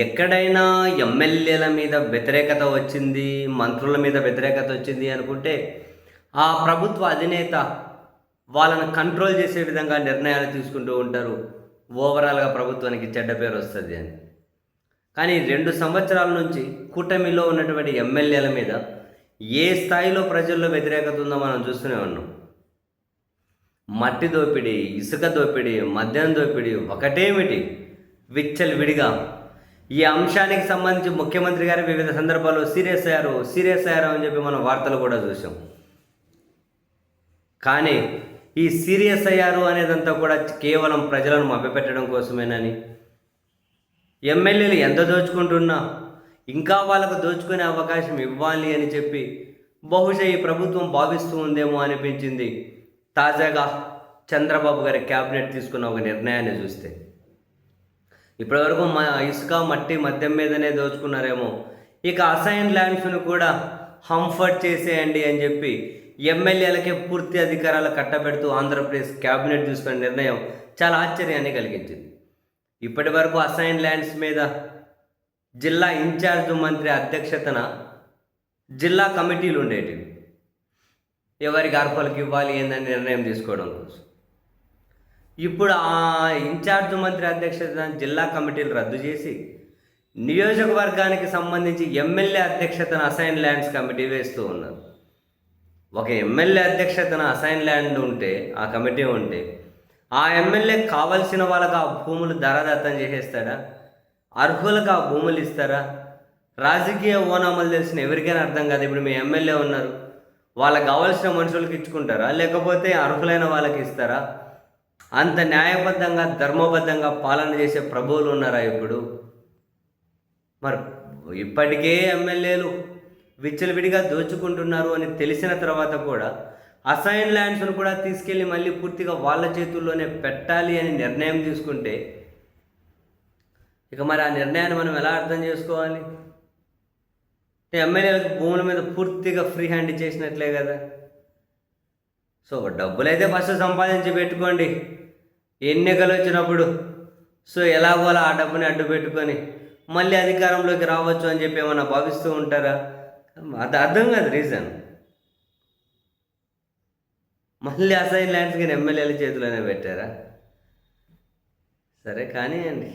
ఎక్కడైనా ఎమ్మెల్యేల మీద వ్యతిరేకత వచ్చింది, మంత్రుల మీద వ్యతిరేకత వచ్చింది అనుకుంటే, ఆ ప్రభుత్వ అధినేత వాళ్ళని కంట్రోల్ చేసే విధంగా నిర్ణయాలు తీసుకుంటూ ఉంటారు. ఓవరాల్‌గా ప్రభుత్వానికి చెడ్డ పేరు వస్తది అని. కానీ 2 సంవత్సరాల నుంచి కూటమిలో ఉన్నటువంటి ఎమ్మెల్యేల మీద ఏ స్థాయిలో ప్రజల్లో వ్యతిరేకత ఉందో మనం చూస్తూనే ఉన్నాం. మట్టి దోపిడీ, ఇసుక దోపిడీ, మద్యం దోపిడీ ఒకటేమిటి విచ్చలవిడిగా ఈ అంశానికి సంబంధించి ముఖ్యమంత్రి గారు వివిధ సందర్భాల్లో సీరియస్ అయ్యారు అని చెప్పి మనం వార్తలు కూడా చూసాం. కానీ ఈ సీరియస్ అయ్యారు అనేదంతా కూడా కేవలం ప్రజలను మభ్యపెట్టడం కోసమేనని, ఎమ్మెల్యేలు ఎంత దోచుకుంటున్నా ఇంకా వాళ్ళకు దోచుకునే అవకాశం ఇవ్వాలి అని చెప్పి బహుశా ఈ ప్రభుత్వం భావిస్తూ ఉందేమో అనిపించింది తాజాగా చంద్రబాబు గారి క్యాబినెట్ తీసుకున్న ఒక నిర్ణయాన్ని చూస్తే. ఇప్పటివరకు ఇసుక మట్టి మద్యం మీదనే దోచుకున్నారేమో, ఇక అసైన్ ల్యాండ్స్ను కూడా హంఫర్ట్ చేసేయండి అని చెప్పి ఎమ్మెల్యేలకే పూర్తి అధికారాలు కట్టబెడుతూ ఆంధ్రప్రదేశ్ క్యాబినెట్ తీసుకున్న నిర్ణయం చాలా ఆశ్చర్యాన్ని కలిగించింది. ఇప్పటి వరకు అసైన్ ల్యాండ్స్ మీద జిల్లా ఇన్ఛార్జ్ మంత్రి అధ్యక్షతన జిల్లా కమిటీలు ఉండేటివి. ఎవరికి అర్హులకు ఇవ్వాలి ఏందని నిర్ణయం తీసుకోవడం కోసం. ఇప్పుడు ఆ ఇన్ఛార్జ్ మంత్రి అధ్యక్షతన జిల్లా కమిటీలు రద్దు చేసి నియోజకవర్గానికి సంబంధించి ఎమ్మెల్యే అధ్యక్షతన అసైన్ ల్యాండ్స్ కమిటీ వేస్తూ ఉన్నారు. ఒక ఎమ్మెల్యే అధ్యక్షతన అసైన్ ల్యాండ్ ఉంటే, ఆ కమిటీ ఉంటే, ఆ ఎమ్మెల్యే కావలసిన వాళ్ళకి ఆ భూములు ధరదత్తం చేసేస్తాడా? అర్హులకు ఆ భూములు ఇస్తారా? రాజకీయ ఓనామాలు తెలిసిన ఎవరికైనా అర్థం కాదు. ఇప్పుడు మీ ఎమ్మెల్యే ఉన్నారు, వాళ్ళకి కావాల్సిన మనుషులకు ఇచ్చుకుంటారా, లేకపోతే అర్హులైన వాళ్ళకి ఇస్తారా? అంత న్యాయబద్ధంగా ధర్మబద్ధంగా పాలన చేసే ప్రభువులు ఉన్నారా ఇప్పుడు? మరి ఇప్పటికే ఎమ్మెల్యేలు విచ్చలవిడిగా దోచుకుంటున్నారు అని తెలిసిన తర్వాత కూడా అసైన్ ల్యాండ్స్ను కూడా తీసుకెళ్ళి మళ్ళీ పూర్తిగా వాళ్ళ చేతుల్లోనే పెట్టాలి అని నిర్ణయం తీసుకుంటే, ఇక మరి ఆ నిర్ణయాన్ని మనం ఎలా అర్థం చేసుకోవాలి? ఎమ్మెల్యేలకు భూముల మీద పూర్తిగా ఫ్రీ హ్యాండ్ ఇచ్చేసినట్లే కదా. సో డబ్బులైతే ఫస్ట్ సంపాదించి పెట్టుకోండి, ఎన్నికలు వచ్చినప్పుడు సో ఎలాగోలా ఆ డబ్బుని అడ్డు పెట్టుకొని మళ్ళీ అధికారంలోకి రావచ్చు అని చెప్పి ఏమన్నా భావిస్తూ ఉంటారా? అది అర్థం కాదు రీజన్. మళ్ళీ అసైన్ ల్యాండ్స్ కానీ ఎమ్మెల్యేల చేతిలోనే పెట్టారా? సరే కానివ్వండి.